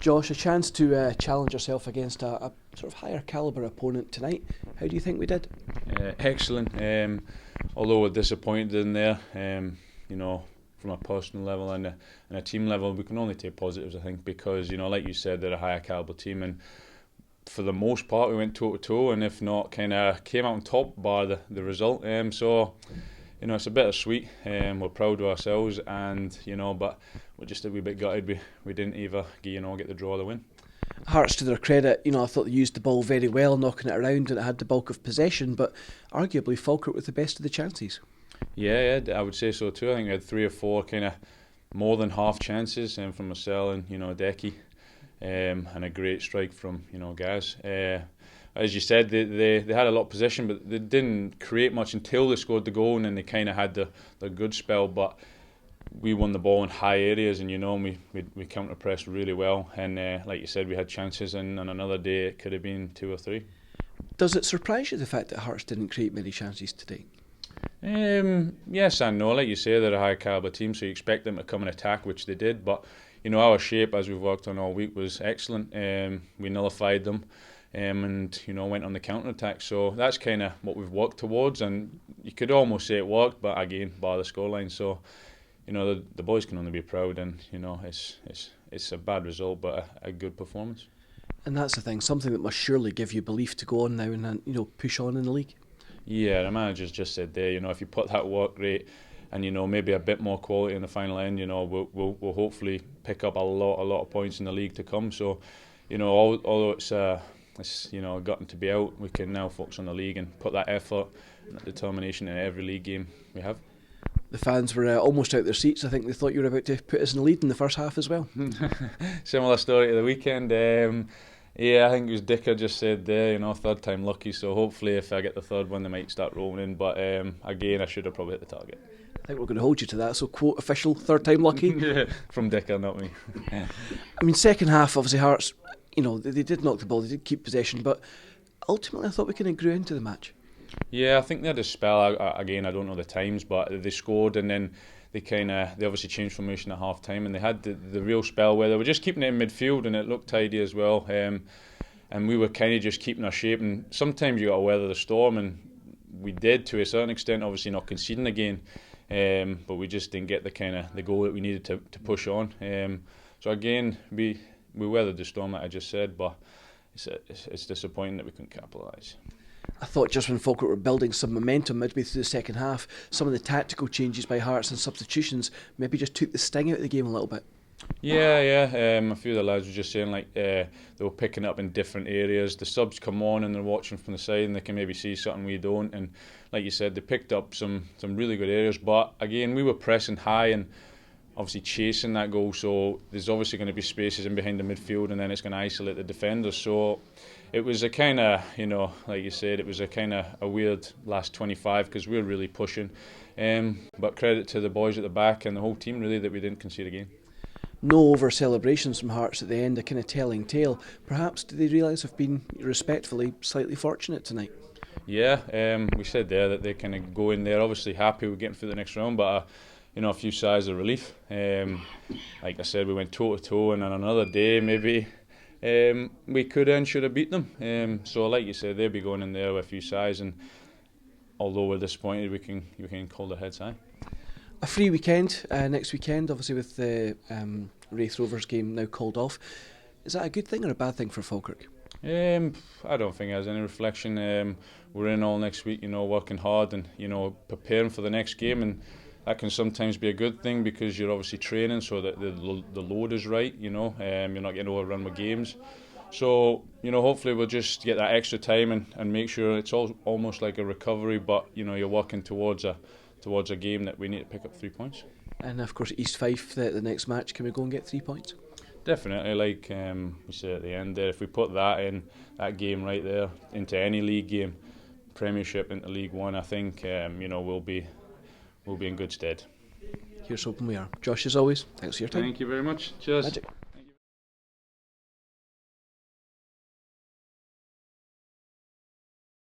Josh, a chance to challenge yourself against a sort of higher calibre opponent tonight. How do you think we did? Excellent. Although we're disappointed in there, from a personal level and a team level, we can only take positives, I think, because, like you said, they're a higher calibre team, and for the most part we went toe to toe, and if not, kind of came out on top bar the result. So it's a bittersweet. We're proud of ourselves, and but we're just a wee bit gutted we didn't either get the draw or the win. Hearts, to their credit, I thought they used the ball very well, knocking it around, and it had the bulk of possession, but arguably Falkirk with the best of the chances. Yeah, I would say so too. I think we had 3 or 4 kind of more than half chances from Marcel and Decky, and a great strike from Gaz. As you said, they had a lot of possession, but they didn't create much until they scored the goal, and then they kind of had the good spell. But we won the ball in high areas, and we counter pressed really well. And like you said, we had chances, and on another day it could have been 2 or 3. Does it surprise you the fact that Hearts didn't create many chances today? Yes and no. Like you say, they're a high calibre team, so you expect them to come and attack, which they did. But our shape, as we've worked on all week, was excellent. We nullified them. And went on the counter attack, so that's kind of what we've worked towards, and you could almost say it worked, but again, bar the scoreline. So the boys can only be proud, and it's a bad result, but a good performance. And that's the thing, something that must surely give you belief to go on now and push on in the league. Yeah, the manager's just said there, if you put that work rate and maybe a bit more quality in the final end, we'll hopefully pick up a lot of points in the league to come. So although it's gotten to be out, we can now focus on the league and put that effort and that determination in every league game we have. The fans were almost out their seats. I think they thought you were about to put us in the lead in the first half as well. Similar story to the weekend. I think it was Dicker just said there, third time lucky, so hopefully if I get the third one they might start rolling in, but again I should have probably hit the target. I think we're going to hold you to that, so quote official, third time lucky. From Dicker, not me. I mean, second half, obviously Hearts, they did knock the ball, they did keep possession, but ultimately I thought we kind of grew into the match. Yeah, I think they had a spell. Again, I don't know the times, but they scored, and then they obviously changed formation at half time, and they had the real spell where they were just keeping it in midfield, and it looked tidy as well. And we were kind of just keeping our shape, and sometimes you got to weather the storm, and we did to a certain extent. Obviously, not conceding again, but we just didn't get the goal that we needed to push on. So again, we weathered the storm, like I just said, but it's disappointing that we couldn't capitalise. I thought just when Falkirk were building some momentum midway through the second half, some of the tactical changes by Hearts and substitutions maybe just took the sting out of the game a little bit. Yeah. A few of the lads were just saying they were picking up in different areas. The subs come on and they're watching from the side and they can maybe see something we don't. And like you said, they picked up some really good areas. But again, we were pressing high and obviously chasing that goal. So there's obviously going to be spaces in behind the midfield, and then it's going to isolate the defenders. So it was a kind of, like you said, it was a kind of a weird last 25 because we were really pushing. But credit to the boys at the back and the whole team really that we didn't concede again. No over celebrations from Hearts at the end, a kind of telling tale. Perhaps do they realise they've been respectfully slightly fortunate tonight? Yeah, we said there that they kind of go in there obviously happy with getting through the next round, but a few sighs of relief. Like I said, we went toe to toe, and on another day maybe we could and should have beat them. So like you said, they'll be going in there with a few sighs, and although we're disappointed, we can call their heads high. A free weekend next weekend, obviously with the Wraith Rovers game now called off. Is that a good thing or a bad thing for Falkirk? I don't think it has any reflection. We're in all next week, working hard and preparing for the next game, and that can sometimes be a good thing because you're obviously training so that the load is right. You're not getting overrun with games. So hopefully we'll just get that extra time and make sure it's almost like a recovery, but you're working towards a game that we need to pick up 3 points. And of course East Fife, the next match, can we go and get 3 points? Definitely, like we said at the end there, if we put that game right there into any league game, Premiership into League One, I think we'll be in good stead. Here's hoping we are. Josh, as always, thanks for your time. Thank you very much. Cheers. Magic.